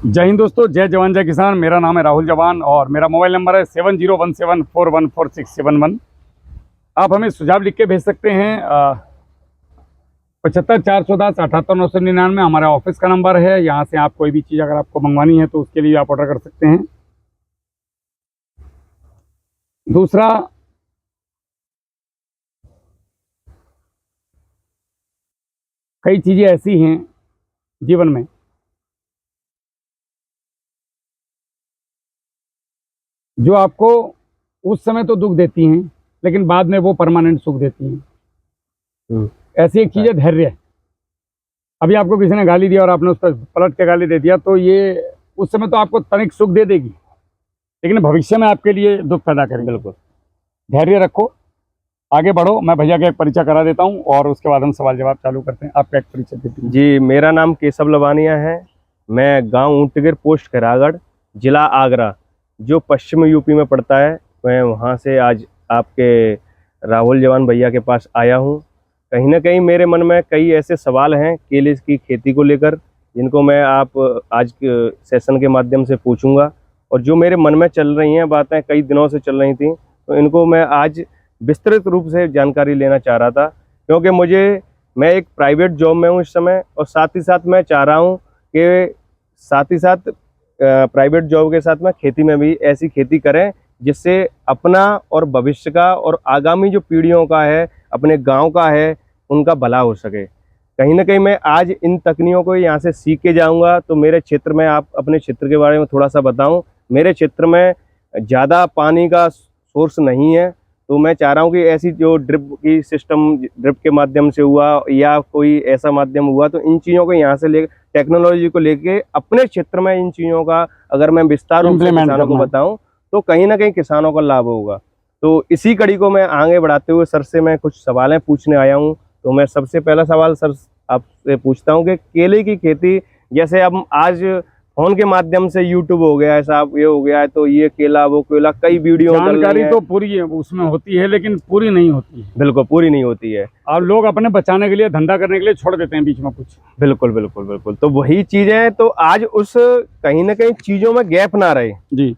जय हिंद दोस्तों, जय जवान जय किसान। मेरा नाम है राहुल जवान और मेरा मोबाइल नंबर है 7017414671। आप हमें सुझाव लिख के भेज सकते हैं 75 410 78 999 हमारा ऑफिस का नंबर है। यहाँ से आप कोई भी चीज़ अगर आपको मंगवानी है तो उसके लिए आप ऑर्डर कर सकते हैं। दूसरा, कई चीज़ें ऐसी हैं जीवन में जो आपको उस समय तो दुख देती हैं, लेकिन बाद में वो परमानेंट सुख देती हैं। ऐसी एक चीज़ है धैर्य। अभी आपको किसी ने गाली दिया और आपने उस पर पलट के गाली दे दिया तो ये उस समय तो आपको तनिक सुख दे देगी, लेकिन भविष्य में आपके लिए दुख पैदा करेगी। बिल्कुल, धैर्य रखो, आगे बढ़ो। मैं भैया का एक परिचय करा देता हूँ और उसके बाद हम सवाल जवाब चालू करते हैं। आपका एक परिचय दीजिए। जी मेरा नाम केशव लवानिया है। मैं गांव ऊंटगिर, पोस्ट खैरागढ़, जिला आगरा, जो पश्चिम यूपी में पड़ता है। मैं वहां से आज आपके राहुल जवान भैया के पास आया हूं। कहीं ना कहीं मेरे मन में कई ऐसे सवाल हैं केले की खेती को लेकर, जिनको मैं आप आज के सेशन के माध्यम से पूछूंगा। और जो मेरे मन में चल रही हैं बातें, कई दिनों से चल रही थी, तो इनको मैं आज विस्तृत रूप से जानकारी लेना चाह रहा था। क्योंकि मैं एक प्राइवेट जॉब में हूँ इस समय, और साथ ही साथ मैं चाह रहा हूँ कि साथ ही साथ प्राइवेट जॉब के साथ में खेती में भी ऐसी खेती करें जिससे अपना और भविष्य का और आगामी जो पीढ़ियों का है, अपने गांव का है, उनका भला हो सके। कहीं ना कहीं मैं आज इन तकनीकों को यहाँ से सीख के जाऊँगा। तो मेरे क्षेत्र में, आप अपने क्षेत्र के बारे में थोड़ा सा बताऊँ। मेरे क्षेत्र में ज़्यादा पानी का सोर्स नहीं है, तो मैं चाह रहा हूँ कि ऐसी जो ड्रिप के माध्यम से हुआ या कोई ऐसा माध्यम हुआ, तो इन चीज़ों को यहाँ से ले टेक्नोलॉजी को लेके अपने क्षेत्र में इन चीज़ों का अगर मैं विस्तार रूप से किसानों को बताऊं तो कहीं ना कहीं किसानों को लाभ होगा। तो इसी कड़ी को मैं आगे बढ़ाते हुए सर से मैं कुछ सवालें पूछने आया हूं। तो मैं सबसे पहला सवाल सर आपसे पूछता हूं कि केले की खेती, जैसे अब आज फोन के माध्यम से यूट्यूब हो गया है साहब, ये हो गया है, तो ये केला वो केला, कई वीडियो जानकारी तो पूरी है उसमें होती है, लेकिन पूरी नहीं होती है। बिल्कुल पूरी नहीं होती है, और लोग अपने बचाने के लिए, धंधा करने के लिए छोड़ देते हैं बीच में कुछ। बिल्कुल बिल्कुल बिल्कुल। तो वही चीजें, तो आज उस कहीं ना कहीं चीजों में गैप ना रहे जी।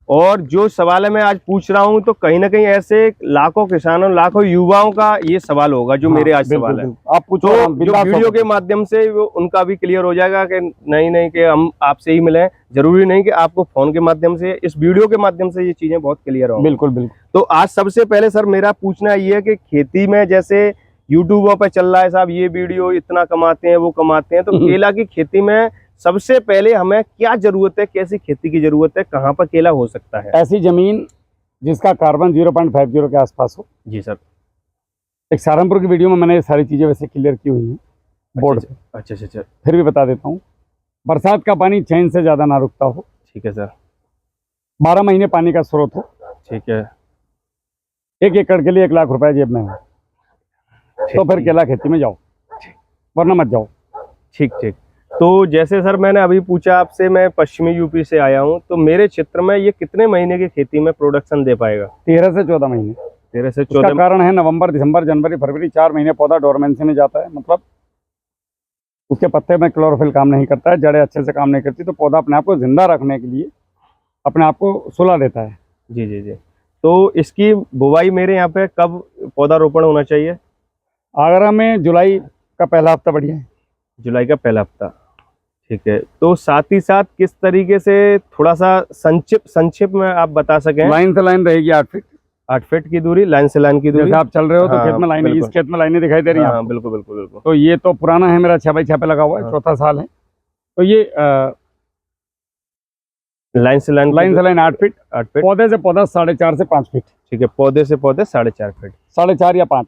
और जो सवाल है मैं आज पूछ रहा हूं, तो कहीं ना कहीं ऐसे लाखों किसानों, लाखों युवाओं का ये सवाल होगा जो मेरे आज सवाल है। आप पूछो, तो जो वीडियो के माध्यम से वो उनका भी क्लियर हो जाएगा कि नहीं कि हम आपसे ही मिले। जरूरी नहीं कि आपको फोन के माध्यम से, इस वीडियो के माध्यम से ये चीजें बहुत क्लियर होंगी। बिल्कुल बिल्कुल। तो आज सबसे पहले सर मेरा पूछना ये है कि खेती में जैसे यूट्यूबों पर चल रहा है साहब, ये वीडियो इतना कमाते हैं वो कमाते हैं, तो केला की खेती में सबसे पहले हमें क्या जरूरत है, कैसी खेती की जरूरत है, कहाँ पर केला हो सकता है? ऐसी जमीन जिसका कार्बन 0.50 के आसपास हो। जी सर। एक सहारनपुर की वीडियो में मैंने ये सारी चीजें वैसे क्लियर की हुई हैं बोर्ड पे। अच्छा। फिर भी बता देता हूँ। बरसात का पानी चैन से ज्यादा ना रुकता हो। ठीक है सर। 12 महीने पानी का स्रोत हो। ठीक है। 1 एकड़ के लिए 1 लाख रुपए जेब में हो तो फिर केला खेती में जाओ, वरना मत जाओ। ठीक। तो जैसे सर मैंने अभी पूछा आपसे, मैं पश्चिमी यूपी से आया हूँ, तो मेरे क्षेत्र में ये कितने महीने की खेती में प्रोडक्शन दे पाएगा? 13 से 14 महीने। 13 से 14 उसका कारण है नवंबर, दिसंबर, जनवरी, फरवरी 4 महीने पौधा डोरमेंसी में जाता है। मतलब उसके पत्ते में क्लोरोफिल काम नहीं करता है, जड़ें अच्छे से काम नहीं करती, तो पौधा अपने आप को जिंदा रखने के लिए अपने आप को सुला देता है। जी। तो इसकी बुवाई मेरे यहाँ पे कब पौधा रोपण होना चाहिए? आगरा में जुलाई का पहला हफ्ता बढ़िया है। जुलाई का पहला हफ्ता, ठीक है। तो साथ ही साथ किस तरीके से, थोड़ा सा संक्षिप्त में आप बता सकें? लाइन से लाइन रहेगी 8 फीट। 8 फीट की दूरी, लाइन से लाइन की दूरी। जैसे आप चल रहे हो तो खेत में लाइनें, इस खेत में लाइनें दिखाई दे रही हैं। हाँ बिल्कुल। तो ये तो पुराना है, मेरा 6x6 पे लगा हुआ है, चौथा साल है। तो ये लाइन से लाइन 8 फीट। पौधे से पौधा 4.5 से 5 फीट। ठीक है, पौधे से पौधे 4.5 फीट। 4.5 या 5,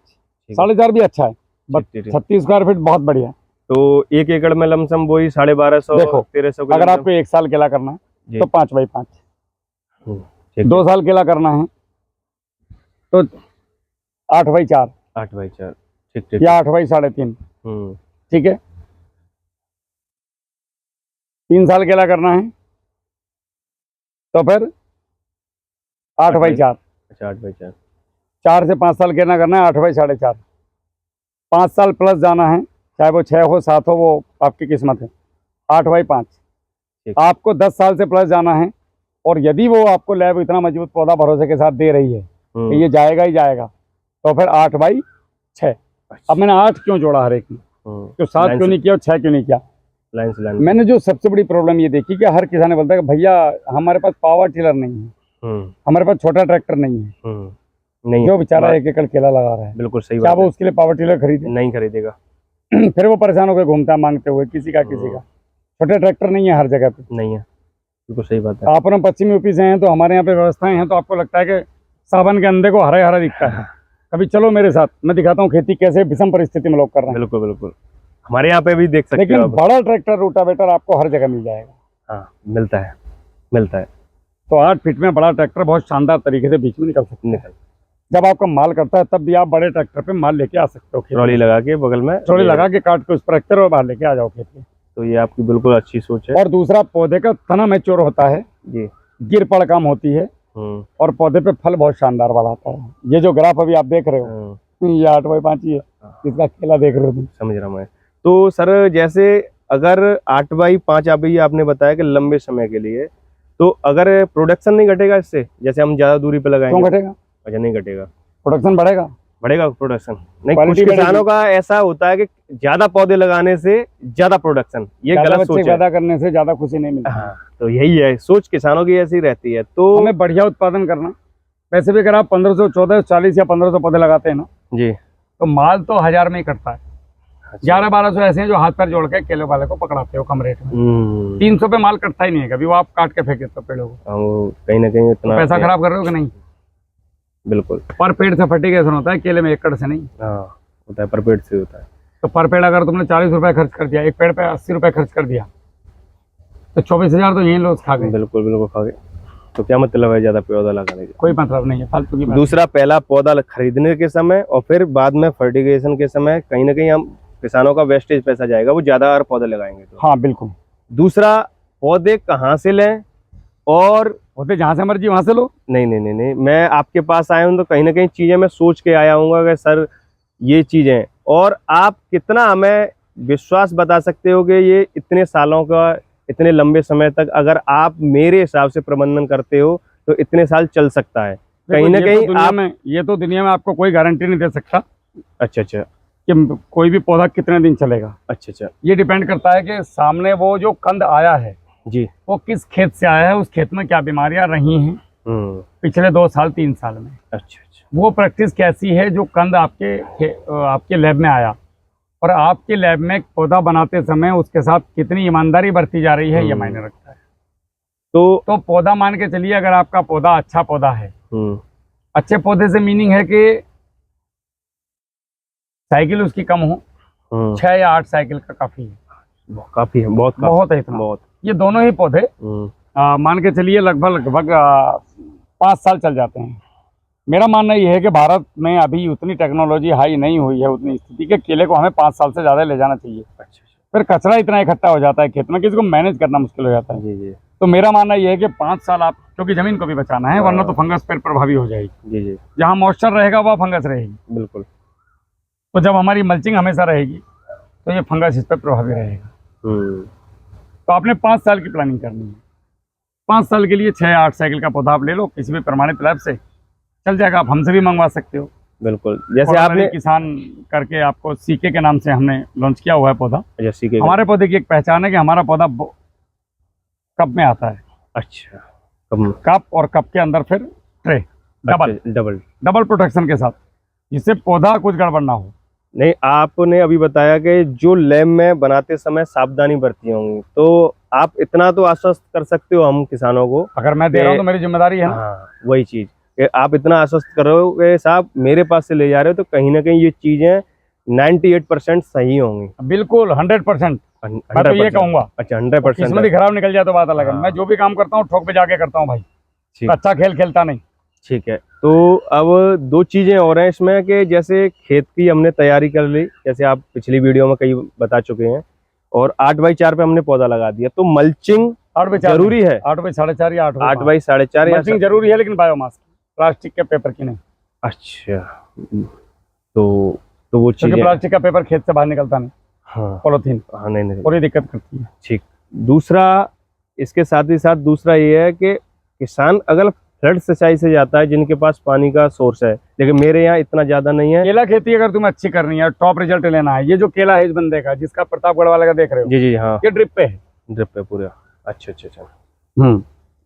4.5 भी अच्छा है। 36 स्क्वायर फीट बहुत बढ़िया। तो 1 एकड़ में लमसम वही 1250, देखो 1300। अगर आपको 1 साल केला करना है तो 5x5। 2 साल केला करना है तो 8x4। 8x4, ठीक। या 8x3.5। ठीक है। 3 साल केला करना है तो फिर 8x4। अच्छा, 8x4। 4 से 5 साल केला करना है 8x4.5। 5 साल प्लस जाना है, चाहे वो 6 हो 7 हो, वो आपकी किस्मत है। 8x5। ठीक। आपको 10 साल से प्लस जाना है, और यदि वो आपको लैब इतना मजबूत पौधा भरोसे के साथ दे रही है कि ये जाएगा ही जाएगा, तो फिर 8/6। अब मैंने 8 क्यों जोड़ा हर एक में, तो 7 क्यों नहीं किया और 6 क्यों नहीं किया? लाइन से लाइन। मैंने जो सबसे बड़ी प्रॉब्लम ये देखी कि हर किसान बोलता है कि भैया हमारे पास पावर टिलर नहीं है, हमारे पास छोटा ट्रैक्टर नहीं है। नहीं, जो बेचारा 1 एकड़ केला लगा रहा है, बिल्कुल सही क्या बात वो है। उसके लिए पावर टिलर खरीदे? नहीं खरीदेगा। फिर वो परेशान होकर घूमता है मांगते हुए, किसी का छोटे ट्रैक्टर नहीं है हर जगह पे। नहीं है, बिल्कुल सही बात है। आप हम पश्चिमी यूपी से हैं, तो हमारे यहाँ पे व्यवस्थाएं हैं, तो आपको लगता है कि सावन के अंधे को हरा हरा दिखता है। कभी चलो मेरे साथ, मैं दिखाता हूँ खेती कैसे विषम परिस्थिति में लोग कर रहे हैं। बिल्कुल बिल्कुल, हमारे यहाँ पे भी देख सकते हो। लेकिन बड़ा ट्रैक्टर रोटावेटर आपको हर जगह मिल जाएगा। हाँ, मिलता है, मिलता है। तो 8 फीट में बड़ा ट्रैक्टर बहुत शानदार तरीके से बीच में निकल सकता है। निकल, जब आपका माल करता है तब भी आप बड़े ट्रैक्टर पे माल लेके आ सकते हो। ट्रॉली लगा के बगल में, ट्रॉली लगा के काट के उस पर रखते रहो, बाहर लेके आ जाओ खेत में। तो ये आपकी बिल्कुल अच्छी सोच है। और दूसरा, पौधे का तना मैच्योर होता है जी। गिर पड़ काम होती है, और पौधे पे फल बहुत शानदार वाला आता है। ये जो ग्राफ अभी आप देख रहे हो, ये 8/5 ही है, इसका केला देख रहे हो तुम। समझ रहा हूँ मैं। तो सर जैसे अगर 8/5 अभी आपने बताया कि लंबे समय के लिए, तो अगर प्रोडक्शन नहीं घटेगा इससे, जैसे हम ज्यादा दूरी पे लगाएंगे? क्यों घटेगा? अच्छा, नहीं घटेगा, प्रोडक्शन बढ़ेगा। बढ़ेगा प्रोडक्शन। नहीं, कुछ क्वालिटी किसानों का ऐसा होता है कि ज्यादा पौधे लगाने से ज्यादा प्रोडक्शन, ये ज्यादा गलत बच्चे सोच है। पैदा करने से ज्यादा खुशी नहीं मिलती। हाँ, तो यही है सोच, किसानों की ऐसी रहती है। तो हमें बढ़िया उत्पादन करना। वैसे भी अगर आप 1500, 1440 या 1500 पौधे लगाते हैं ना, जी, तो माल तो 1000 में ही कटता है। 1100-1200 ऐसे हैं जो हाथ पैर जोड़ के केले वाले को पकड़ाते हो कम रेट में। 300 पे माल कटता ही नहीं है कभी, वो आप काट के फेंक देते हो पेड़ों को। वो कहीं ना कहीं इतना पैसा खराब कर रहे हो कि नहीं? बिल्कुल। पर पेड़ से फर्टिगेशन होता है, केले में एकड़ से नहीं। हाँ, होता है, पर पेड़ से होता है। तो पर पेड़ अगर तुमने 40 रुपए खर्च कर दिया, एक पेड़ पे 80 रुपए खर्च कर दिया, तो 24,000 तो यही लोग खा गए। बिल्कुल बिल्कुल खा गए। तो क्या मतलब है ज्यादा पौधा लगाने का? कोई मतलब नहीं है, फालतू की बात। दूसरा, पहला पौधा खरीदने के समय और फिर बाद में फर्टिगेशन के समय कहीं ना कहीं हम किसानों का वेस्टेज पैसा जाएगा, वो ज्यादा और पौधे लगाएंगे तो। हाँ बिल्कुल। दूसरा, पौधे कहाँ से लें? और पौधे जहाँ से मर्जी वहां से लो। नहीं नहीं नहीं नहीं, मैं आपके पास आया हूँ तो कहीं ना कहीं चीजें मैं सोच के आया हूँ कि सर ये चीजें, और आप कितना हमें विश्वास बता सकते हो कि ये इतने सालों का, इतने लंबे समय तक अगर आप मेरे हिसाब से प्रबंधन करते हो तो इतने साल चल सकता है? कहीं ना कहीं आप, ये तो दुनिया में आपको कोई गारंटी नहीं दे सकता। अच्छा अच्छा, कि कोई भी पौधा कितने दिन चलेगा। अच्छा अच्छा, ये डिपेंड करता है कि सामने वो जो कंद आया है जी, वो किस खेत से आया है, उस खेत में क्या बीमारियां रही हैं पिछले 2 साल 3 साल में। अच्छा अच्छा, वो प्रैक्टिस कैसी है जो कंद आपके लैब में आया, और आपके लैब में पौधा बनाते समय उसके साथ कितनी ईमानदारी बरती जा रही है, ये मायने रखता है। तो पौधा मान के चलिए, अगर आपका पौधा अच्छा पौधा है, अच्छे पौधे से मीनिंग है कि साइकिल उसकी कम हो, 6 या 8 साइकिल का काफी है। काफी है, बहुत है इतना। बहुत। ये दोनों ही पौधे मान के चलिए लगभग 5 साल चल जाते हैं। मेरा मानना ये है कि भारत में अभी उतनी टेक्नोलॉजी हाई नहीं हुई है उतनी स्थिति के केले को हमें 5 साल से ज्यादा ले जाना चाहिए। अच्छा, फिर कचरा इतना इकट्ठा हो जाता है खेत में कि इसको मैनेज करना मुश्किल हो जाता है। जी जी, तो मेरा मानना ये है कि 5 साल आप, क्योंकि जमीन को भी बचाना है, वरना तो फंगस पर प्रभावी हो जाएगी। जी जी, जहाँ मॉइस्चर रहेगा वहाँ फंगस रहेगी। बिल्कुल। तो जब हमारी मल्चिंग हमेशा रहेगी तो ये फंगस इस पर प्रभावी रहेगा। तो आपने 5 साल की प्लानिंग करनी है। 5 साल के लिए 6-8 साइकिल का पौधा आप ले लो किसी भी प्रमाणित लैब से, चल जाएगा। आप हमसे भी मंगवा सकते हो। बिल्कुल, जैसे आपने किसान करके आपको सीके के नाम से हमने लॉन्च किया हुआ है पौधा। अच्छा, सीके हमारे पौधे की एक पहचान है कि हमारा पौधा कप में आता है। अच्छा, कप, और कप के अंदर फिर ट्रे, डबल प्रोटेक्शन के साथ, जिससे पौधा कुछ गड़बड़ ना हो। नहीं, आपने अभी बताया कि जो लैब में बनाते समय सावधानी बरती होंगी, तो आप इतना तो आश्वस्त कर सकते हो हम किसानों को? अगर मैं दे रहा हूँ तो मेरी जिम्मेदारी है ना। हाँ, वही चीज कि आप इतना आश्वस्त कर रहे हो कि साहब मेरे पास से ले जा रहे हो, तो कहीं ना कहीं ये चीजें 98% सही होंगी। बिल्कुल 100%। मैं तो ये कहूंगा। अच्छा, 100%। किस्मत खराब निकल जाए तो बात अलग है। मैं जो भी काम करता हूँ ठोक पे जाके करता हूँ भाई, अच्छा खेल खेलता नहीं। ठीक है, तो अब 2 चीजें और हैं इसमें कि जैसे खेत की हमने तैयारी कर ली, जैसे आप पिछली वीडियो में कई बता चुके हैं, और 8x4 पे हमने पौधा लगा दिया, तो मल्चिंग जरूरी है? 8x4 या 8x4.5 मल्चिंग जरूरी है, लेकिन बायोमास की, प्लास्टिक के पेपर की नहीं। अच्छा, तो वो चीज, प्लास्टिक का पेपर खेत से बाहर निकलता नहीं। हाँ, पॉलिथीन, हाँ, नहीं, पूरी दिक्कत करती है। ठीक। दूसरा, इसके साथ ही साथ दूसरा ये है कि किसान अगर फ्लड सिंचाई से जाता है जिनके पास पानी का सोर्स है, लेकिन मेरे यहाँ इतना ज्यादा नहीं है। केला खेती अगर तुम्हें अच्छी करनी है, टॉप रिजल्ट लेना है, ये जो केला है इस बंदे का जिसका प्रतापगढ़ वाले का देख रहे हो, जी जी हाँ, ये ड्रिप पे है। ड्रिप पे पूरा। अच्छा अच्छा अच्छा।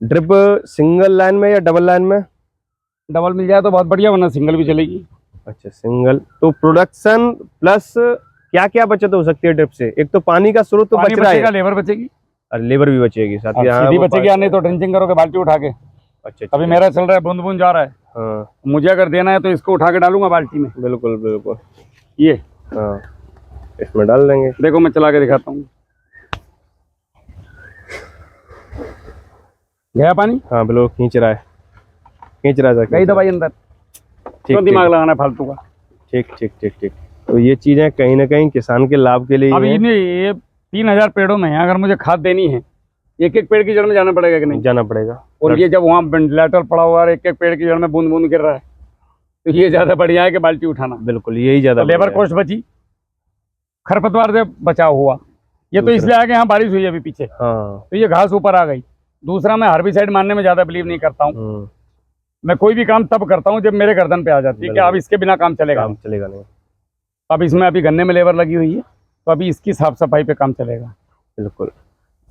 ड्रिप सिंगल लाइन में या डबल लाइन में? डबल मिल जाए तो बहुत बढ़िया, वरना सिंगल भी चलेगी। अच्छा सिंगल। तो प्रोडक्शन प्लस क्या क्या बचत हो सकती है ड्रिप से? एक तो पानी का स्रोत तो बच रहा है, लेबर बचेगी और लेबर भी बचेगी साथ ही। सीधी बचेगी, या नहीं तो ड्रिंचिंग करोगे बाल्टी उठा के। अच्छा अभी मेरा चल रहा है, बूंद बूंद जा रहा है। हाँ मुझे अगर देना है तो इसको उठा के डालूंगा बाल्टी में। बिल्कुल बिल्कुल। ये हाँ इसमें डाल देंगे। देखो मैं चला के दिखाता हूँ। गया पानी? हाँ बिल्कुल, खींच रहा है। गई दवाई अंदर, क्यों दिमाग लगाना है फालतू का। ठीक ठीक ठीक ठीक। तो ये चीजें कहीं ना कहीं किसान के लाभ के लिए अब ये 3000 पेड़ों में है, अगर मुझे खाद देनी है, एक एक पेड़ की जड़ में जाना पड़ेगा कि नहीं? जाना पड़ेगा। और ये जब वहाँ वेंटिलेटर पड़ा हुआ है, एक एक पेड़ की जड़ में बूंद बूंद गिर रहा है, तो ये ज्यादा बढ़िया है कि बाल्टी उठाना। बिल्कुल यही ज्यादा। तो लेबर कॉस्ट बची, खरपतवार से बचाव हुआ। ये तो इसलिए आ गया, यहाँ बारिश हुई है अभी पीछे, हाँ तो ये घास ऊपर आ गई। दूसरा, मैं हर्बिसाइड मारने में ज्यादा बिलीव नहीं करता हूँ। मैं कोई भी काम तब करता हूँ जब मेरे गर्दन पे आ जाती है कि अब इसके बिना काम चलेगा नहीं। अब इसमें अभी गन्ने में लेबर लगी हुई है, तो अभी इसकी साफ सफाई पे काम चलेगा। बिल्कुल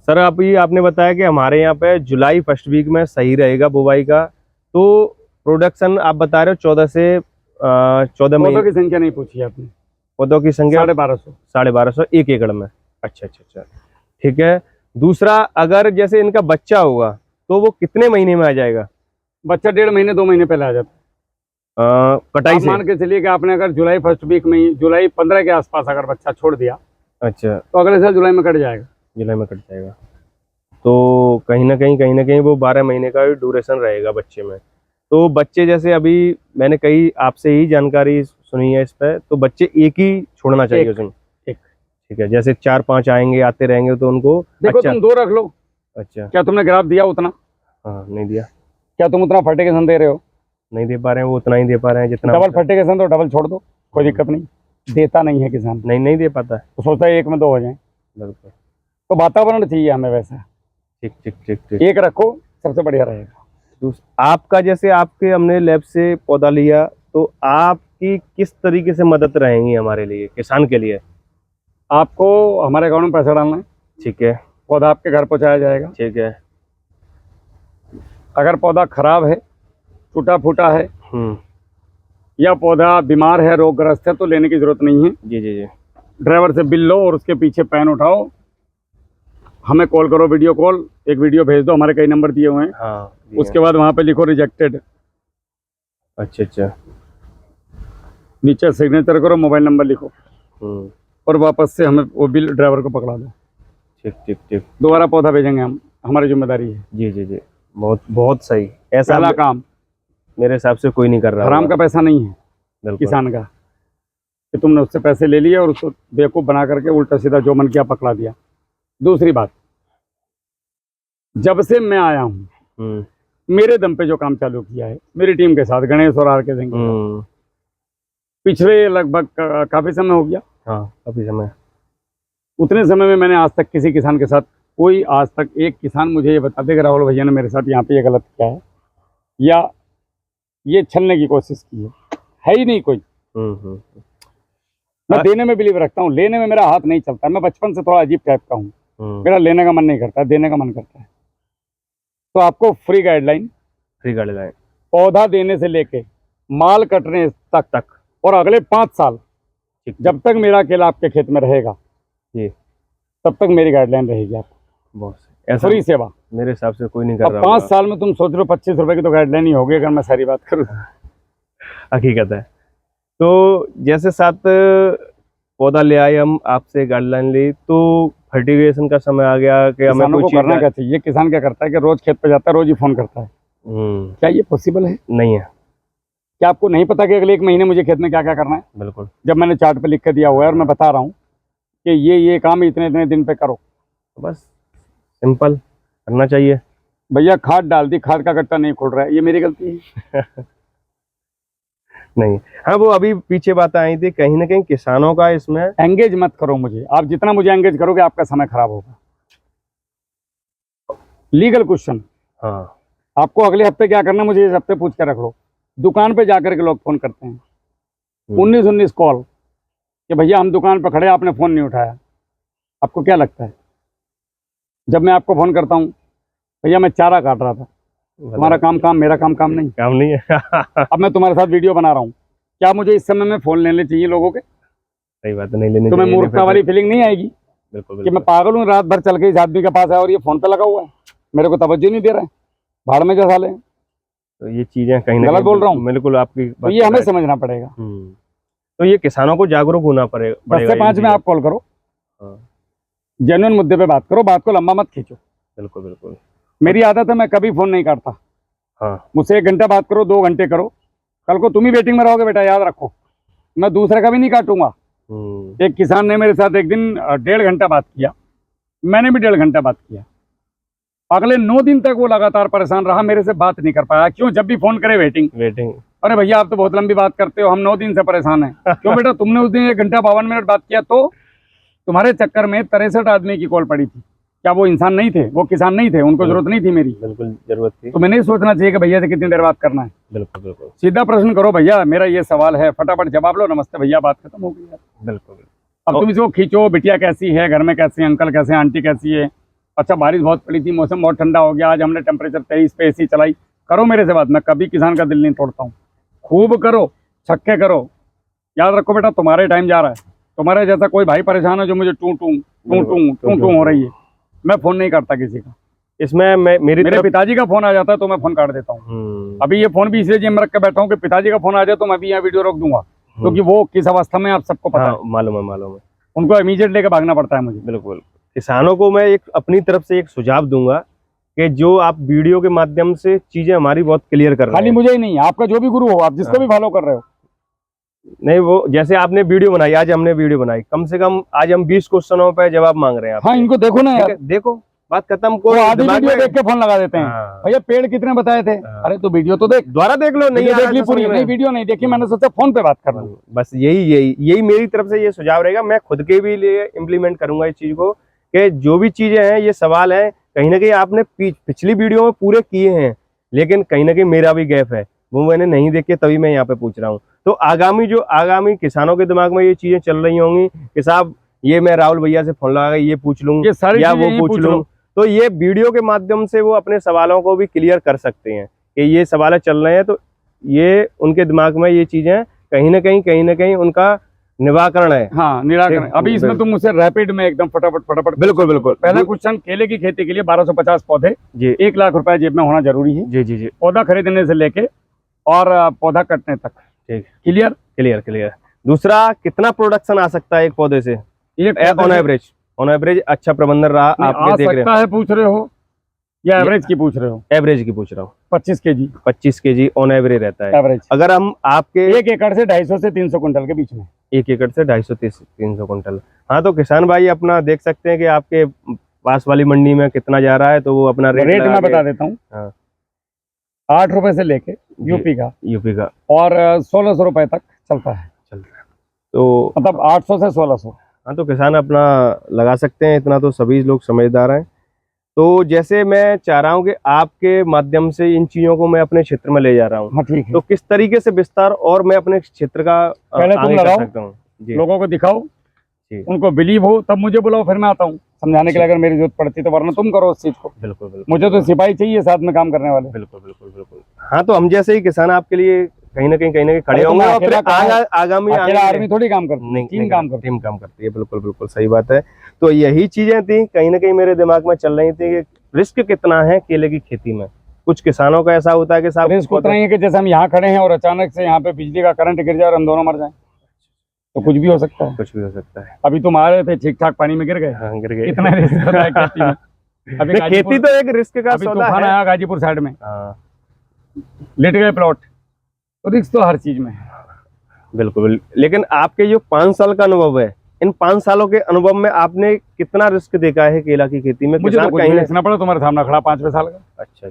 सर। अभी आपने बताया कि हमारे यहाँ पे जुलाई फर्स्ट वीक में सही रहेगा बुवाई का, तो प्रोडक्शन आप बता रहे हो 14 से 14 महीने। पौधों की संख्या नहीं पूछी आपने? पौधों की संख्या 1250 एक एकड़ में। अच्छा अच्छा अच्छा ठीक है। दूसरा, अगर जैसे इनका बच्चा होगा तो वो कितने महीने में आ जाएगा? बच्चा 1.5 महीने 2 महीने पहले आ जाता है। कटाई से मान के चलिए कि आपने अगर जुलाई फर्स्ट वीक में ही, जुलाई 15 के आसपास अगर बच्चा छोड़ दिया, अच्छा, तो अगले साल जुलाई में कट जाएगा। जुलाई में कट जाएगा, तो कहीं ना कहीं वो 12 महीने का ड्यूरेशन रहेगा बच्चे में। तो बच्चे जैसे अभी मैंने कई आपसे ही जानकारी सुनी है इस पे, तो बच्चे एक ही छोड़ना चाहिए उसमें? एक। ठीक है, जैसे 4-5 आएंगे आते रहेंगे तो उनको देखो अच्छा। तुम 2 रख लो। अच्छा, क्या तुमने ग्राफ दिया उतना? हाँ नहीं दिया। क्या तुम उतना फर्टिगेशन दे रहे हो? नहीं दे पा रहे हैं, वो उतना ही दे पा रहे हैं जितना। डबल फर्टिगेशन तो डबल छोड़ दो, कोई दिक्कत नहीं। देता नहीं है किसान, नहीं दे पाता है, तो सोचता है 1 में 2 हो जाए। बिल्कुल। तो वातावरण चाहिए हमें वैसा। ठीक ठीक ठीक ठीक। एक रखो, सबसे बढ़िया रहेगा। आपका जैसे आपके हमने लैब से पौधा लिया, तो आपकी किस तरीके से मदद रहेंगी हमारे लिए, किसान के लिए? आपको हमारे अकाउंट में पैसा डालना है, ठीक है। पौधा आपके घर पहुंचाया जाएगा। ठीक है। अगर पौधा खराब है, टूटा फूटा है, या पौधा बीमार है, रोगग्रस्त है, तो लेने की जरूरत नहीं है। जी जी जी। ड्राइवर से बिल लो और उसके पीछे पेन उठाओ, हमें कॉल करो, वीडियो कॉल, एक वीडियो भेज दो, हमारे कई नंबर दिए हुए हैं। हाँ, उसके बाद वहाँ पे लिखो रिजेक्टेड, अच्छा अच्छा, नीचे सिग्नेचर करो, मोबाइल नंबर लिखो, और वापस से हमें वो बिल ड्राइवर को पकड़ा दो। ठीक ठीक ठीक। दोबारा पौधा भेजेंगे हम, हमारी जिम्मेदारी है। जी जी जी, बहुत बहुत सही। ऐसा पहला काम मेरे हिसाब से कोई नहीं कर रहा। हराम का पैसा नहीं है किसान का, कि तुमने उससे पैसे ले लिए और उसको बेवकूफ़ बना करके उल्टा सीधा जो मन किया पकड़ा दिया। दूसरी बात, जब से मैं आया हूँ मेरे दम पे जो काम चालू किया है मेरी टीम के साथ, गणेश और आर के सिंह, पिछले लगभग काफी समय हो गया। हाँ काफी समय। उतने समय में मैंने आज तक किसी किसान के साथ, कोई आज तक एक किसान मुझे ये बता दे कि राहुल भैया ने मेरे साथ यहाँ पे ये गलत किया है या ये छलने की कोशिश की है ही नहीं कोई। मैं देने में बिलीव रखता हूँ, लेने में मेरा हाथ नहीं चलता। मैं बचपन से थोड़ा अजीब टाइप का हूँ, मेरा लेने का मन नहीं करता, देने का मन करता है। तो आपको फ्री गाइडलाइन, पौधा देने से लेके माल कटने तक और अगले 5 साल जब तक मेरा केला आपके खेत में रहेगा जी, तब तक मेरी गाइडलाइन रहेगी। आपको फ्री सेवा मेरे हिसाब से कोई नहीं कर रहा। 5 साल में तुम सोच लो 25 रुपए की तो गाइडलाइन ही होगी, अगर मैं सारी बात करूँ। हकीकत है। तो जैसे 7 पौधा ले आए हम आपसे, गाइडलाइन ली, तो फर्टिगेशन का समय आ गया कि हमें कुछ करना क्या चाहिए। किसान क्या करता है कि रोज खेत पे जाता है, रोज ही फोन करता है। क्या ये पॉसिबल है? नहीं है। क्या आपको नहीं पता कि अगले 1 महीने मुझे खेत में क्या क्या करना है? बिल्कुल। जब मैंने चार्ट पे लिख के दिया हुआ है और मैं बता रहा हूँ कि ये काम इतने इतने दिन पे करो, बस सिंपल करना चाहिए। भैया खाद डाल दी, खाद का कट्टा नहीं खोल रहा है, ये मेरी गलती है? नहीं। हाँ, वो अभी पीछे बात आई थी, कहीं ना कहीं किसानों का इसमें एंगेज मत करो मुझे। आप जितना मुझे एंगेज करोगे आपका समय खराब होगा। लीगल क्वेश्चन, हाँ आपको अगले हफ्ते क्या करना है, मुझे इस हफ्ते पूछ के रख लो। दुकान पे जाकर के लोग फोन करते हैं, 19 कॉल कि भैया हम दुकान पर खड़े, आपने फोन नहीं उठाया। आपको क्या लगता है, जब मैं आपको फोन करता हूँ, भैया मैं चारा काट रहा था, तुम्हारा काम काम, मेरा काम काम नहीं। काम नहीं है। अब मैं तुम्हारे साथ वीडियो बना रहा हूँ, क्या मुझे इस समय में फोन लेने चाहिए लोगों के? सही बात है, नहीं लेनी तुम्हें चाहिए, मूर्खता वाली फीलिंग नहीं आएगी बिल्कुल कि मैं बिल्कुल। पागल हूँ, रात भर चल के इस आदमी के पास है और ये फोन पे लगा हुआ है, मेरे को तवज्जो नहीं दे रहा है, भाड़ में जा साले। तो ये चीजें कहीं ना गलत कहीं बोल रहा हूँ? बिल्कुल आपकी तो बात ये हमें right। समझना पड़ेगा। तो ये किसानों को जागरूक होना 10 से 5 में आप कॉल करो, हाँ जेन्युइन मुद्दे पे बात करो, बात को लंबा मत खींचो। बिल्कुल बिल्कुल। मेरी आदत है, मैं कभी फोन नहीं काटता। हाँ मुझसे 1 घंटा बात करो, 2 घंटे करो, कल को तुम ही वेटिंग में रहोगे बेटा, याद रखो। मैं दूसरे का भी नहीं काटूंगा। एक किसान ने मेरे साथ एक दिन 1.5 घंटा बात किया, मैंने भी 1.5 घंटा बात किया। अगले 9 दिन तक वो लगातार परेशान रहा, मेरे से बात नहीं कर पाया। क्यों? जब भी फोन करे वेटिंग। अरे भैया आप तो बहुत लंबी बात करते हो, हम 9 दिन से परेशान हैं। क्यों बेटा? तुमने उस दिन 1 घंटा 52 मिनट बात किया, तो तुम्हारे चक्कर में 63 आदमी की कॉल पड़ी थी। क्या वो इंसान नहीं थे? वो किसान नहीं थे? उनको जरूरत नहीं थी मेरी? बिल्कुल जरूरत थी। तो मैंने नहीं सोचना चाहिए कि भैया से कितनी देर बात करना है। बिल्कुल बिल्कुल। सीधा प्रश्न करो, भैया मेरा ये सवाल है, फटाफट जवाब लो, नमस्ते भैया, बात खत्म हो गई यार। बिल्कुल। अब तुम इसको खींचो, बिटिया कैसी है, घर में कैसे हैं, अंकल कैसे हैं, आंटी कैसी है, अच्छा बारिश बहुत पड़ी थी, मौसम बहुत ठंडा हो गया, आज हमने टेम्परेचर 23 पे एसी चलाई। करो मेरे से बात, मैं कभी किसान का दिल नहीं तोड़ता हूँ। खूब करो, छक्के करो। याद रखो बेटा, तुम्हारे टाइम जा रहा है। तुम्हारे जैसा कोई भाई परेशान है जो मुझे टू टू हो रही है, मैं फोन नहीं करता किसी का। इसमें मेरे पिताजी का फोन आ जाता है तो मैं फोन काट देता हूँ। अभी ये फोन भी इसलिए जेब में रख के बैठा हूँ कि पिताजी का फोन आ जाए तो मैं भी यहाँ वीडियो रोक दूंगा, क्योंकि वो किस अवस्था में आप सबको पता है। मालूम है। उनको इमीडिएट लेके भागना पड़ता है मुझे। बिल्कुल। किसानों को मैं एक अपनी तरफ से एक सुझाव दूंगा कि जो आप वीडियो के माध्यम से चीजें हमारी बहुत क्लियर कर रहे हैं। खाली मुझे ही नहीं, आपका जो भी गुरु हो, आप जिसको भी फॉलो कर रहे हो। नहीं, वो जैसे आपने वीडियो बनाई, आज हमने वीडियो बनाई, कम से कम आज हम 20 क्वेश्चनों पे जवाब मांग रहे हैं। हाँ, इनको देखो ना यार, देखो बात खत्म। को आधी वीडियो देख के फोन लगा देते हैं। भैया पेड़ कितने बताए थे? अरे तो वीडियो तो देख, दोबारा देख लो। नहीं देख ली पूरी? नहीं, वीडियो नहीं देखी, मैंने सोचा फोन पे बात कर लूं। बस यही मेरी तरफ से ये सुझाव रहेगा। मैं खुद के भी लिए इम्प्लीमेंट करूंगा इस चीज को, कि जो भी चीजें हैं, ये सवाल है, कहीं ना कहीं आपने पिछली वीडियो में पूरे किए हैं, लेकिन कहीं ना कहीं मेरा भी गैप है, वो मैंने नहीं देखे, तभी मैं यहाँ पे पूछ रहा हूँ। तो आगामी किसानों के दिमाग में ये चीजें चल रही होंगी कि साहब ये मैं राहुल भैया से फोन लगा ये पूछ लूँ या वो पूछ लूँ, तो ये वीडियो के माध्यम से वो अपने सवालों को भी क्लियर कर सकते हैं कि ये सवाल चल रहे हैं, तो ये उनके दिमाग में ये चीजें कहीं ना कहीं उनका निराकरण है। हाँ, निराकरण। अभी इसमें तुम मुझसे रैपिड में एकदम फटाफट। बिल्कुल। पहला क्वेश्चन, केले की खेती के लिए 1250 पौधे जी, 1 लाख रुपए जेब में होना जरूरी है। जी। पौधा खरीदने से लेके और पौधा कटने तक। ठीक, क्लियर। दूसरा, कितना प्रोडक्शन आ सकता है एक पौधे से ऑन एवरेज? अच्छा प्रबंधन रहा आपके देख रहे हैं, पूछ रहे हो या एवरेज की पूछ रहे हो? एवरेज की पूछ रहा हूँ। 25 केजी ऑन एवरेज रहता है एवरेज। अगर हम आपके 1 एकड़ से 250 से 300 कुंटल के बीच में। 1 एकड़ से 250-300 कुंटल। हाँ, तो किसान भाई अपना देख सकते हैं कि आपके पास वाली मंडी में कितना जा रहा है, तो वो अपना रेट मैं बता देता हूँ। हाँ। 8 रुपए से लेके यूपी का और 1600 रुपए तक चलता है। तो मतलब 800 से 1600। हाँ, तो किसान अपना लगा सकते हैं, इतना तो सभी लोग समझदार हैं। तो जैसे मैं चाह रहा हूँ कि आपके माध्यम से इन चीजों को मैं अपने क्षेत्र में ले जा रहा हूँ। हाँ, ठीक है। तो किस तरीके से विस्तार और मैं अपने क्षेत्र का पहले तुम लगाओ, सकता हूँ, लोगों को दिखाओ, उनको बिलीव हो, तब मुझे बुलाओ, फिर मैं आता हूँ समझाने के लिए अगर मेरी जरूरत पड़ती तो, वरना तुम करो उस चीज को। बिल्कुल। मुझे तो सिपाही चाहिए साथ में काम करने वाले। बिल्कुल। हाँ, तो हम जैसे ही किसान आपके लिए कहीं ना कहीं खड़े होंगे और फिर आगामी आर्मी थोड़ी काम करती है, टीम काम करती है। बिल्कुल सही बात है। तो यही चीजें थी कहीं ना कहीं मेरे दिमाग में चल रही थी कि रिस्क कितना है केले की खेती में। कुछ किसानों का ऐसा होता है कि साहब रिस्क उतना ही है कि जैसे हम यहाँ खड़े हैं और अचानक से यहाँ पे बिजली का करंट गिर जाए और हम दोनों मर जाए, तो कुछ भी हो सकता है। अभी तुम आ रहे थे ठीक ठाक, पानी में गिर गए। हाँ, गिर गए। इतना रिस्क होता है खेती में। अभी खेती तो एक रिस्क का सौदा है। तूफान आया गाजीपुर साइड में, लेट गए प्लॉट, तो रिस्क तो हर चीज में है। बिल्कुल। लेकिन आपके जो 5 साल का अनुभव है, इन 5 सालों के अनुभव में आपने कितना रिस्क देखा है केला की खेती में? मुझे तो कहीं देखना पड़ा, तुम्हारे सामने खड़ा 5 साल का। अच्छा।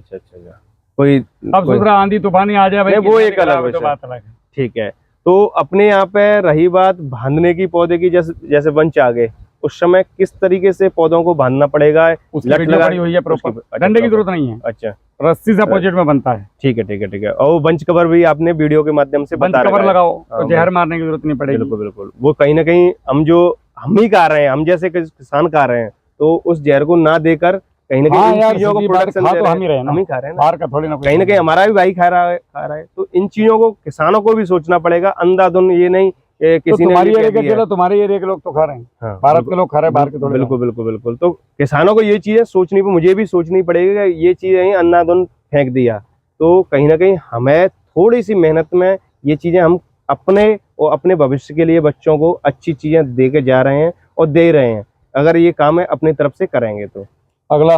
कोई अब दूसरा आंधी तूफानी आ जाए भाई, वो एक अलग बात है। ठीक है। तो अपने यहाँ पे रही बात बांधने की, पौधे की, जैसे वंच आ गए, उस समय किस तरीके से पौधों को बांधना पड़ेगा? उसकी लट वीडियो लगा बनी हुई है प्रॉपर, अच्छा, डंडे की proper। जरूरत नहीं है, अच्छा, रस्सी से अपोजिट में बनता है। ठीक है, ठीक है, ठीक है। और बंच कवर भी आपने वीडियो के माध्यम से बंच बता कवर रखा है। लगाओ हाँ, तो जहर मारने की जरूरत नहीं पड़ेगी। बिल्कुल बिल्कुल, वो कहीं ना कहीं हम ही खा रहे हैं, हम जैसे किसान खा रहे हैं, तो उस जहर को ना देकर कहीं ना कहीं हाँ इन यार, चीजों को सीधी बात, प्रोडक्शन खा दे तो रहे हम ही रहे हैं हैं, ना, हम ही खा रहे हैं ना। बाहर का थोड़ी ना कोई कहीं ना खा कहीं रहा है। हमारा भी भाई खा रहा है। तो इन चीजों को किसानों को भी सोचना पड़ेगा, अंधाधुन ये नहीं तो किसी ने तुम्हारी ये कह एरिया के दिया है। केला तुम्हारे एरिया के लोग तो खा रहे हैं, हाँ, भारत के लोग खा रहे हैं, बाहर के थोड़े बिल्कुल बिल्कुल बिल्कुल। तो किसानों को ये चीजें सोचनी, मुझे भी सोचनी पड़ेगी कि ये चीजें ही अंधाधुन फेंक दिया, तो कहीं ना कहीं हमें थोड़ी सी मेहनत में ये चीजें हम अपने और अपने भविष्य के लिए बच्चों को अच्छी चीजें दे के जा रहे हैं और दे रहे हैं, अगर ये काम है अपनी तरफ से करेंगे तो। अगला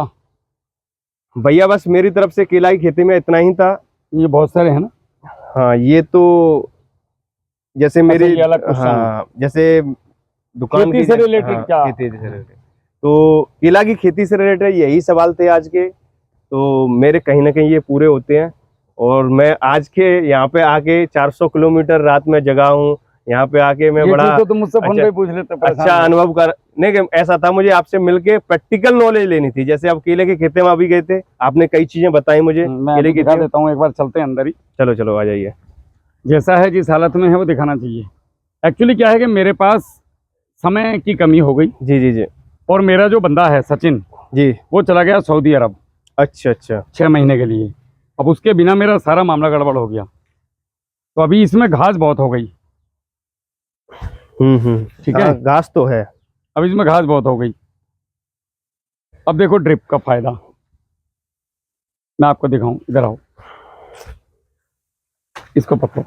भैया बस मेरी तरफ से केला की खेती में इतना ही था। ये बहुत सारे हैं ना। हाँ, ये तो जैसे मेरी ये अलग क्वेश्चन है। हाँ, जैसे दुकान खेती की से रिलेटेड क्या? खेती से रिलेटेड, तो केला की खेती से रिलेटेड यही सवाल थे आज के, तो मेरे कहीं ना कहीं ये पूरे होते हैं। और मैं आज के यहाँ पे आके 400 किलोमीटर रात में जगा हूँ, यहाँ पे आके मैं ये बड़ा चीज तो तुम मुझसे फोन अच्छा पे ही पूछ लेते, परेशान अच्छा हो। अनुभव कर नहीं कि ऐसा था, मुझे आपसे मिलके प्रैक्टिकल नॉलेज लेनी थी। जैसे आप केले के खेते में अभी गए थे, आपने कई चीजें बताई मुझे मैं केले आपको की दिखा खेती में। देता हूँ, एक बार चलते हैं अंदर ही। चलो चलो, आ जाइए। जैसा है जिस हालत में है वो दिखाना चाहिए। एक्चुअली क्या है कि मेरे पास समय की कमी हो गई, जी जी जी और मेरा जो बंदा है सचिन, जी। वो चला गया सऊदी अरब अच्छा अच्छा। 6 महीने के लिए। अब उसके बिना मेरा सारा मामला गड़बड़ हो गया, तो अभी इसमें घास बहुत हो गई। ठीक है, हाँ, घास तो है। अब इसमें घास बहुत हो गई। अब देखो ड्रिप का फायदा मैं आपको दिखाऊं, इधर आओ, इसको पकड़ो।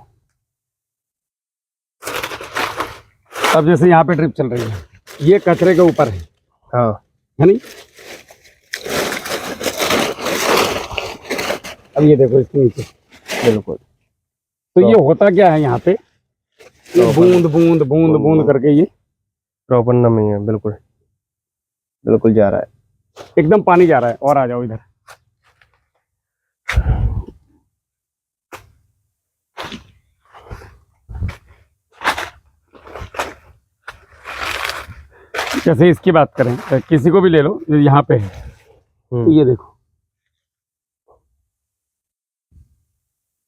अब जैसे यहाँ पे ड्रिप चल रही है, ये कचरे के ऊपर हाँ, है नहीं। अब ये देखो इसके नीचे, बिल्कुल। तो ये होता क्या है यहाँ पे, ये बूंद बूंद बूंद बूंद करके ये प्रॉपर नमी है, बिल्कुल बिल्कुल जा रहा है, एकदम पानी जा रहा है। और आ जाओ इधर, जैसे इसकी बात करें, किसी को भी ले लो जो यहाँ पे है, तो ये देखो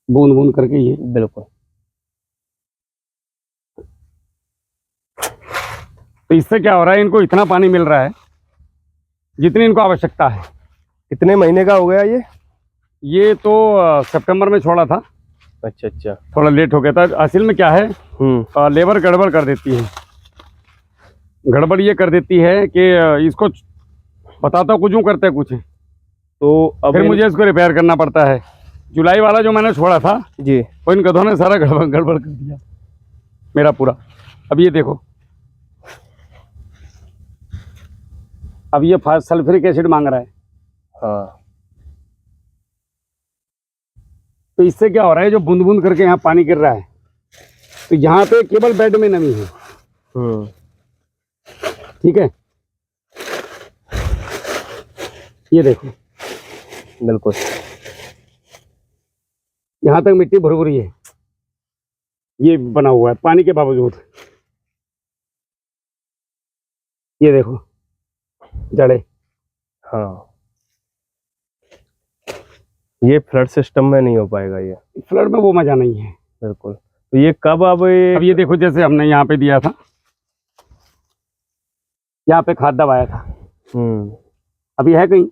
बूंद बूंद करके ये, बिल्कुल। तो इससे क्या हो रहा है, इनको इतना पानी मिल रहा है जितनी इनको आवश्यकता है। कितने महीने का हो गया ये? ये तो सितंबर में छोड़ा था, अच्छा अच्छा। थोड़ा लेट हो गया था। असल में क्या है, लेबर गड़बड़ कर देती है। गड़बड़ ये कर देती है कि इसको बताता कुछ हूँ, करते कुछ है, तो अब फिर मुझे इसको रिपेयर करना पड़ता है। जुलाई वाला जो मैंने छोड़ा था जी, वो इन गधों ने सारा गड़बड़ कर दिया मेरा पूरा। अब ये देखो, अब ये सल्फ्यूरिक एसिड मांग रहा है। हाँ, तो इससे क्या हो रहा है, जो बूंद बूंद करके यहाँ पानी गिर रहा है, तो यहाँ पे केवल बेड में नमी है। ठीक है, ये देखो बिल्कुल। यहाँ तक मिट्टी भुरभुरी है, ये बना हुआ है पानी के बावजूद। ये देखो जड़े। हाँ, ये फ्लड सिस्टम में नहीं हो पाएगा ये, फ्लड में वो मजा नहीं है। बिल्कुल। तो ये कब अब अब ये देखो, जैसे हमने यहाँ पे दिया था, यहाँ पे खाद दबाया था, अभी है कहीं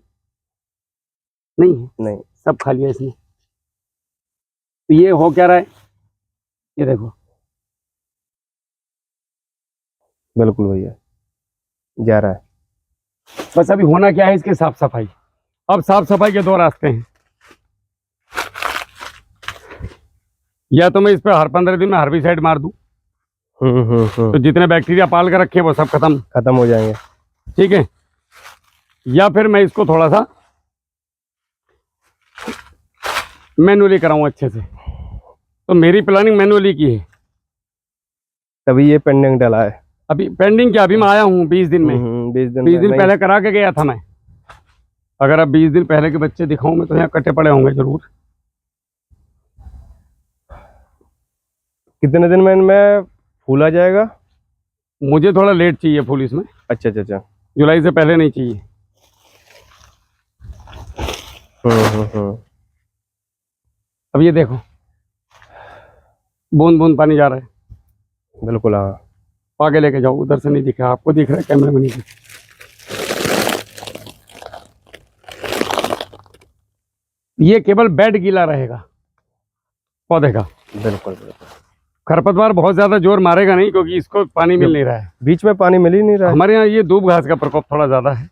नहीं है, नहीं, सब खा लिया इसने। तो ये हो क्या रहा है, ये देखो, बिल्कुल भैया जा रहा है। बस अभी होना क्या है, इसकी साफ सफाई। अब साफ सफाई के 2 रास्ते हैं, या तो मैं इस पे हर 15 दिन में हर्बिसाइड मार दूं, तो जितने बैक्टीरिया पाल कर रखे वो सब खत्म हो जाएंगे। ठीक है, या फिर मैं इसको थोड़ा सा मैनुअली कराऊं अच्छे से। तो मेरी प्लानिंग मैनुअली की है, तभी ये पेंडिंग डला है। अभी पेंडिंग क्या, अभी मैं आया हूँ 20 दिन में, 20 दिन 20 दिन पहले करा के गया था मैं। अगर अब 20 दिन पहले के बच्चे दिखाऊं मैं तो यहाँ कटे पड़े होंगे जरूर। कितने दिन में इनमें फूल आ जाएगा? मुझे थोड़ा लेट चाहिए फूल इसमें, अच्छा अच्छा अच्छा। जुलाई से पहले नहीं चाहिए। हम्म। अब ये देखो, बूंद बूंद पानी जा रहा है। बिल्कुल हाँ। आगे लेके जाओ, उधर से नहीं दिख रहा, आपको दिख रहा है, कैमरे में नहीं दिख रहा। ये केवल बेड गीला रहेगा पौधे का। बिल्कुल बिल्कुल। खरपतवार बहुत ज्यादा जोर मारेगा नहीं, क्योंकि इसको पानी मिल नहीं रहा है। बीच में पानी मिल ही नहीं रहा है। हमारे यहाँ ये दूब घास का प्रकोप थोड़ा ज्यादा है।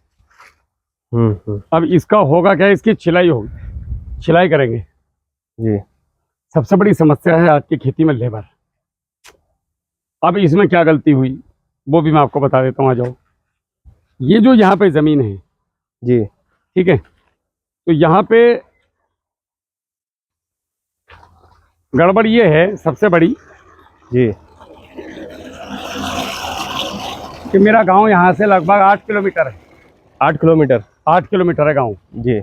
अब इसका होगा क्या, इसकी छिलाई होगी, छिलाई करेंगे जी। सबसे बड़ी समस्या है आज की खेती में लेबर। अब इसमें क्या गलती हुई वो भी मैं आपको बता देता हूँ, आ जाओ। ये जो यहाँ पे जमीन है जी ठीक है, तो यहाँ पे गड़बड़ ये है सबसे बड़ी जी कि मेरा गांव यहाँ से लगभग 8 किलोमीटर है। 8 किलोमीटर। 8 किलोमीटर है गांव। जी।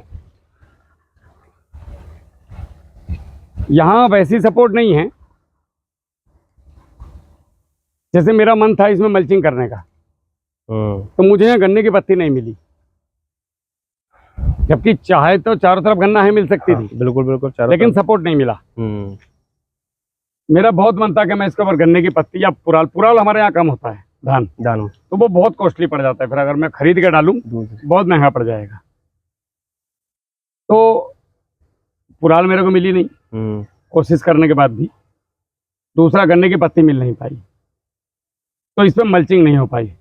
यहाँ वैसी सपोर्ट नहीं है। जैसे मेरा मन था इसमें मल्चिंग करने का, तो मुझे यहाँ गन्ने की पत्ती नहीं मिली, जबकि चाहे तो चारों तरफ गन्ना है मिल सकती थी। बिल्कुल बिल्कुल। लेकिन सपोर्ट नहीं मिला। मेरा बहुत मन था कि मैं इसके ऊपर गन्ने की पत्ती या पुराल हमारे यहाँ कम होता है धान, तो वो बहुत कॉस्टली पड़ जाता है, फिर अगर मैं खरीद के डालूं बहुत महंगा पड़ जाएगा। तो पुराल मेरे को मिली नहीं कोशिश करने के बाद भी। दूसरा, गन्ने की पत्ती मिल नहीं पाई, तो इस पर मल्चिंग नहीं हो पाई।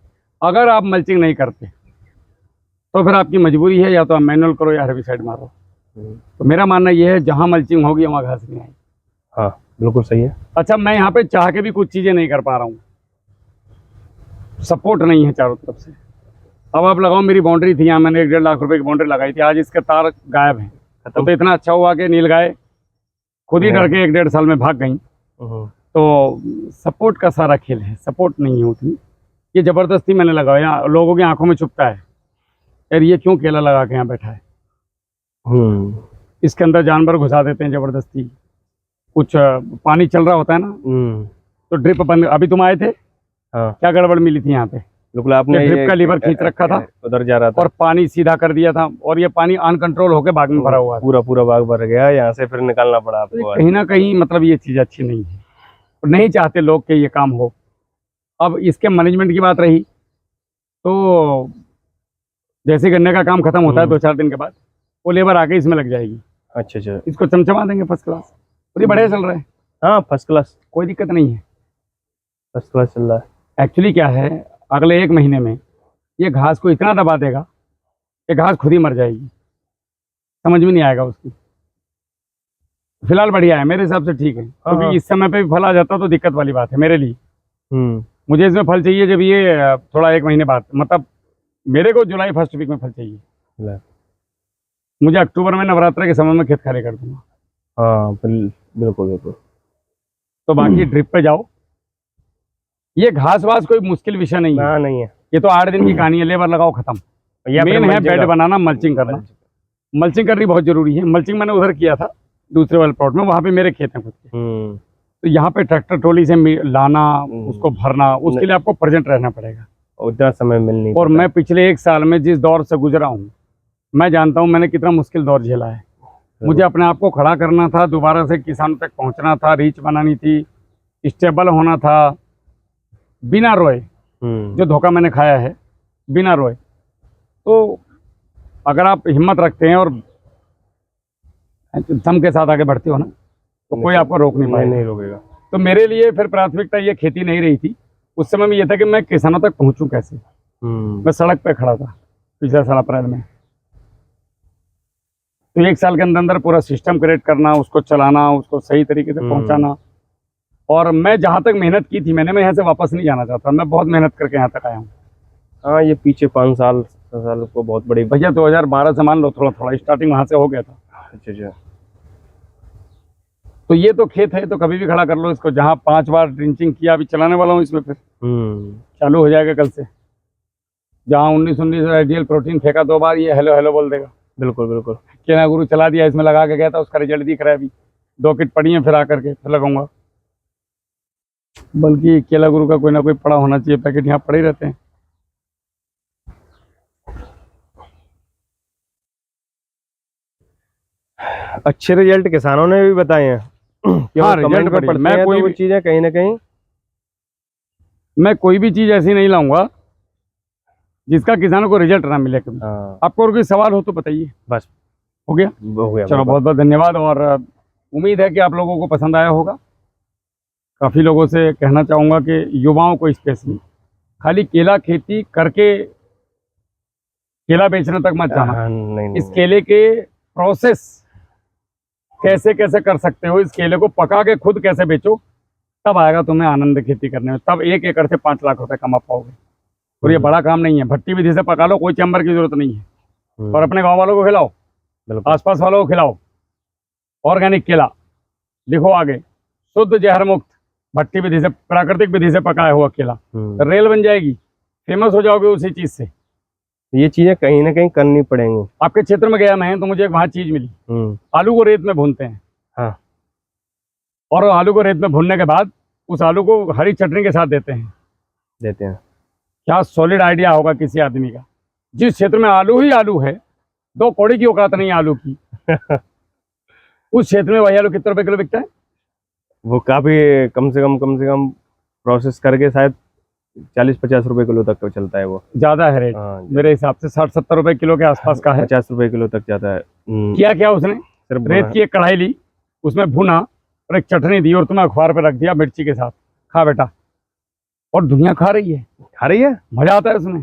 अगर आप मल्चिंग नहीं करते तो फिर आपकी मजबूरी है, या तो आप मैनुअल करो या हेर्बिसाइड मारो। तो मेरा मानना यह है जहां मल्चिंग होगी वहां घास नहीं आएगी। हाँ बिल्कुल सही है। अच्छा, मैं यहाँ पे चाह के भी कुछ चीजें नहीं कर पा रहा हूँ, सपोर्ट नहीं है चारों तरफ से। अब आप लगाओ, मेरी बाउंड्री थी यहाँ, मैंने 1.5 लाख रुपए की बाउंड्री लगाई थी, आज इसके तार गायब हैं। तो इतना अच्छा हुआ कि नील गाय खुद ही डर के 1.5 साल में भाग गई। तो सपोर्ट का सारा खेल है, सपोर्ट नहीं है उतनी। ये जबरदस्ती मैंने लगाया, लोगों की आंखों में छुपता है यार ये क्यों केला लगा के यहाँ बैठा है। इसके अंदर जानवर घुसा देते हैं जबरदस्ती। कुछ पानी चल रहा होता है ना, तो ड्रिप बंद। अभी तुम आए थे, हाँ। क्या गड़बड़ मिली थी यहाँ पे? बिल्कुल, आपने ड्रिप का लीवर खींच रखा था, उधर जा रहा था और पानी सीधा कर दिया था, और ये पानी अनकंट्रोल होकर बाग में भरा हुआ था। पूरा बाग भर गया, यहाँ से फिर निकालना पड़ा आपको। कहीं ना कहीं मतलब ये चीज अच्छी नहीं है, और नहीं चाहते लोग कि ये काम हो। अब इसके मैनेजमेंट की बात रही, तो जैसे गन्ने का काम खत्म होता है 2-4 दिन के बाद, वो लेबर आके इसमें लग जाएगी। अच्छा। इसको चमचमा देंगे फर्स्ट क्लास, और ये बढ़िया चल रहा है। हाँ फर्स्ट क्लास, कोई दिक्कत नहीं है, फर्स्ट क्लास चल रहा है। एक्चुअली क्या है, अगले 1 महीने में ये घास को इतना दबा देगा कि घास खुद ही मर जाएगी, समझ में नहीं आएगा उसकी। फिलहाल बढ़िया है मेरे हिसाब से, ठीक है। क्योंकि इस समय पे भी फल आ जाता तो दिक्कत वाली बात है मेरे लिए। मुझे इसमें फल चाहिए जब ये थोड़ा 1 महीने बाद, मतलब मेरे को जुलाई फर्स्ट वीक में फल चाहिए। मुझे अक्टूबर में नवरात्र के समय में खेत खाली कर दूंगा। हाँ बिल्कुल। तो बाकी ड्रिप पे जाओ। ये घास वास कोई मुश्किल विषय नहीं है। नहीं है, ये तो 8 दिन की कहानी है, लेबर लगाओ खत्म। मेन है बेड बनाना, मल्चिंग करना। मल्चिंग करनी बहुत जरूरी है। मल्चिंग मैंने उधर किया था दूसरे वाले प्लॉट में, वहां पे मेरे खेत हैं खुद के। तो यहाँ पे ट्रैक्टर ट्रॉली से लाना, उसको भरना, उसके लिए आपको प्रेजेंट रहना पड़ेगा, उतना समय मिल नहीं। और मैं पिछले 1 साल में जिस दौर से गुजरा हूँ, मैं जानता हूँ मैंने कितना मुश्किल दौर झेला है। मुझे अपने आप को खड़ा करना था, दोबारा से किसानों तक पहुँचना था, रीच बनानी थी, स्टेबल होना था, बिना रोए। जो धोखा मैंने खाया है बिना रोए। तो अगर आप हिम्मत रखते हैं और दम के साथ आगे बढ़ते हो ना, तो कोई आपको रोक नहीं पाएगा। नहीं रोकेगा। तो मेरे लिए फिर प्राथमिकता ये खेती नहीं रही थी। उस समय में ये था कि मैं किसानों तक पहुंचूं कैसे। मैं सड़क पे खड़ा था पिछले साल अप्रैल में। तो 1 साल के अंदर अंदर पूरा सिस्टम क्रिएट करना, उसको चलाना, उसको सही तरीके से पहुंचाना। और मैं जहाँ तक मेहनत की थी, मैं यहाँ से वापस नहीं जाना चाहता। मैं बहुत मेहनत करके यहाँ तक आया हूँ। हाँ, ये पीछे 5 साल 6 साल को बहुत बड़ी। भैया 2012 से मान लो थोड़ा स्टार्टिंग वहाँ से हो गया था। अच्छा। तो ये तो खेत है, तो कभी भी खड़ा कर लो इसको। जहाँ 5 बार ड्रिंचिंग किया, अभी चलाने वाला हूँ इसमें, फिर चालू हो जाएगा कल से। जहाँ 19 आइडियल प्रोटीन फेंका 2 बार, ये हेलो हेलो बोल देगा। बिल्कुल। केला गुरु चला दिया, इसमें लगा के गया था, उसका रिजल्ट दिख रहा है। अभी 2 किट पड़ी हैं, फिर आकर के फिर लगाऊंगा। बल्कि केला गुरु का कोई ना कोई पड़ा होना चाहिए, पैकेट यहाँ पड़े रहते हैं। अच्छे रिजल्ट किसानों ने भी बताए हैं कि हाँ, कमेंट रिजल्ट में बढ़िया। पढ़ते मैं हैं कोई तो वो भी- चीजें कहीं ना कहीं मैं कोई भी चीज ऐसी नहीं लाऊंगा जिसका किसानों को रिजल्ट ना मिले कभी। हाँ, आपको और कोई सवाल हो तो बताइए। बस हो गया? हो गया। चलो, बहुत बहुत धन्यवाद। और उम्मीद है कि आप लोगों को पसंद आया होगा। काफ़ी लोगों से कहना चाहूँगा कि युवाओं को स्पेशली खाली केला खेती करके केला बेचने तक मत जाना। हाँ, नहीं इस केले के प्रोसेस कैसे कैसे कर सकते हो, इस केले को पका के खुद कैसे बेचो, तब आएगा तुम्हें आनंद खेती करने में। तब 1 एकड़ से 5 लाख रुपए कमा पाओगे। और ये बड़ा काम नहीं है, भट्टी विधि से पका लो, कोई चैम्बर की जरूरत नहीं है। और अपने गांव वालों को खिलाओ, बिल्कुल। आसपास वालों को खिलाओ। ऑर्गेनिक केला, लिखो आगे, शुद्ध जहर मुक्त, भट्टी विधि से, प्राकृतिक विधि से पकाया हुआ केला। रेल बन जाएगी, फेमस हो जाओगे उसी चीज से। ये चीजें कहीं ना कहीं करनी पड़ेंगी। आपके क्षेत्र में गया मैं, तो मुझे एक वहां चीज मिली। आलू को रेत में भूनते हैं। हाँ। और आलू को रेत में भूनने के बाद उस आलू को हरी चटनी के साथ देते हैं। क्या सॉलिड आइडिया होगा किसी आदमी का। जिस क्षेत्र में आलू ही आलू है, 2 कौड़ी की औकात नहीं है आलू की, उस क्षेत्र में वही आलू कितने रुपए किलो बिकता है? वो काफी कम से कम प्रोसेस करके शायद 40-50 रुपए किलो तक चलता है वो। ज्यादा है रेट। हाँ, मेरे हिसाब से 60-70 रुपए किलो के आसपास का है। 50 रुपए किलो तक जाता है। किया क्या उसने, सिर्फ रेत की एक कढ़ाई ली, उसमें भुना और एक चटनी दी और तुम्हें अखबार पे रख दिया मिर्ची के साथ, खा बेटा। और दुनिया खा रही है, मजा आता है उसमें।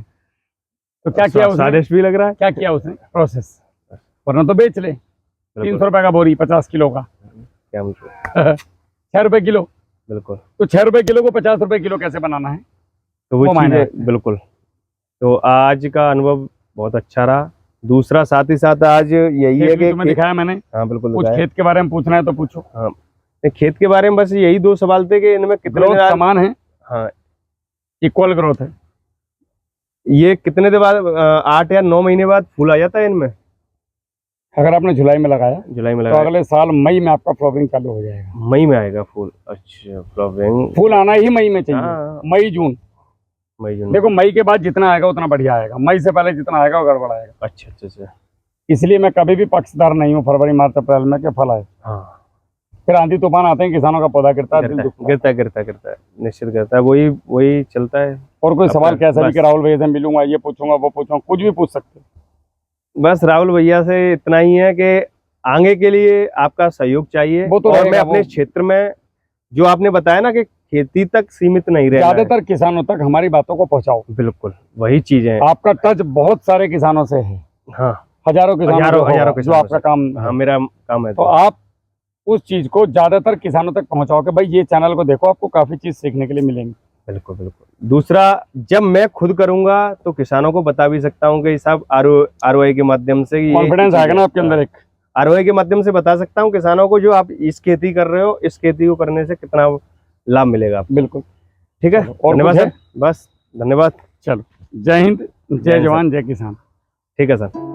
तो क्या किया उसने, स्वादिष्ट भी लग रहा है। क्या किया उसने, प्रोसेस। वरना तो बेच ले 300 रुपए का बोरी 50 किलो का, क्या 6 रुपए किलो। बिल्कुल। तो 6 रुपए किलो को 50 रुपए किलो कैसे बनाना है, तो वो मायने चीजें बिल्कुल। तो आज का अनुभव बहुत अच्छा रहा। दूसरा साथ ही साथ आज यही है कि तुम्हें दिखाया मैंने। हाँ बिल्कुल कुछ दिखाया। खेत के बारे में पूछना है तो पूछो। हाँ, खेत के बारे में बस यही 2 सवाल थे कि इनमें कितने ग्रोथ दिन समान है, हाँ, इक्वल ग्रोथ है। ये कितने दिन बाद 8 या 9 महीने बाद फूल आ जाता है इनमें? अगर आपने जुलाई में लगाया जुलाई में तो लगा, अगले साल मई में आपका फ्लावरिंग चालू हो जाएगा। मई में आएगा फूल। अच्छा, फ्लावरिंग फूल आना ही मई में चाहिए। हाँ। मई जून। मई जून। देखो, मई के बाद जितना आएगा उतना बढ़िया आएगा, मई से पहले जितना आएगा वो गड़बड़ आएगा। अच्छा। इसलिए मैं कभी भी पक्षधर नहीं हूँ फरवरी मार्च अप्रैल में के फल आए। हाँ, फिर आंधी तूफान आते हैं, किसानों का पौधा गिरता है, दिल दुखता है। गिरता है, निश्चित गिरता है। वही चलता है। और कोई सवाल कैसा भी बस। कि राहुल भैया से मिलूंगा, ये पूछूंगा वो पूछूंगा, कुछ भी पूछ सकते हो। बस राहुल भैया से इतना ही है कि आगे के लिए आपका सहयोग चाहिए। वो तो और रहेगा, मैं अपने वो क्षेत्र में जो आपने बताया ना कि खेती तक सीमित नहीं रहना है। ज्यादातर किसानों तक हमारी बातों को पहुंचाओ। बिल्कुल वही चीजें हैं। आपका टच बहुत सारे किसानों से है, हाँ, हजारों किसानों हजारों जो आपका काम है। हाँ, मेरा काम है। तो आप उस चीज को ज्यादातर किसानों तक पहुंचाओ कि भाई ये चैनल को देखो, आपको काफी चीज सीखने के लिए मिलेंगी। बिल्कुल। दूसरा, जब मैं खुद करूंगा तो किसानों को बता भी सकता हूँ कि सब ROI के माध्यम से कॉन्फिडेंस आएगा ना आपके अंदर, एक ROI के माध्यम से बता सकता हूँ किसानों को, जो आप इस खेती कर रहे हो, इस खेती को करने से कितना लाभ मिलेगा आपको। बिल्कुल। ठीक है, और धन्यवाद कुछ सर। बस धन्यवाद। चलो, जय हिंद, जय जवान, जय किसान। ठीक है सर।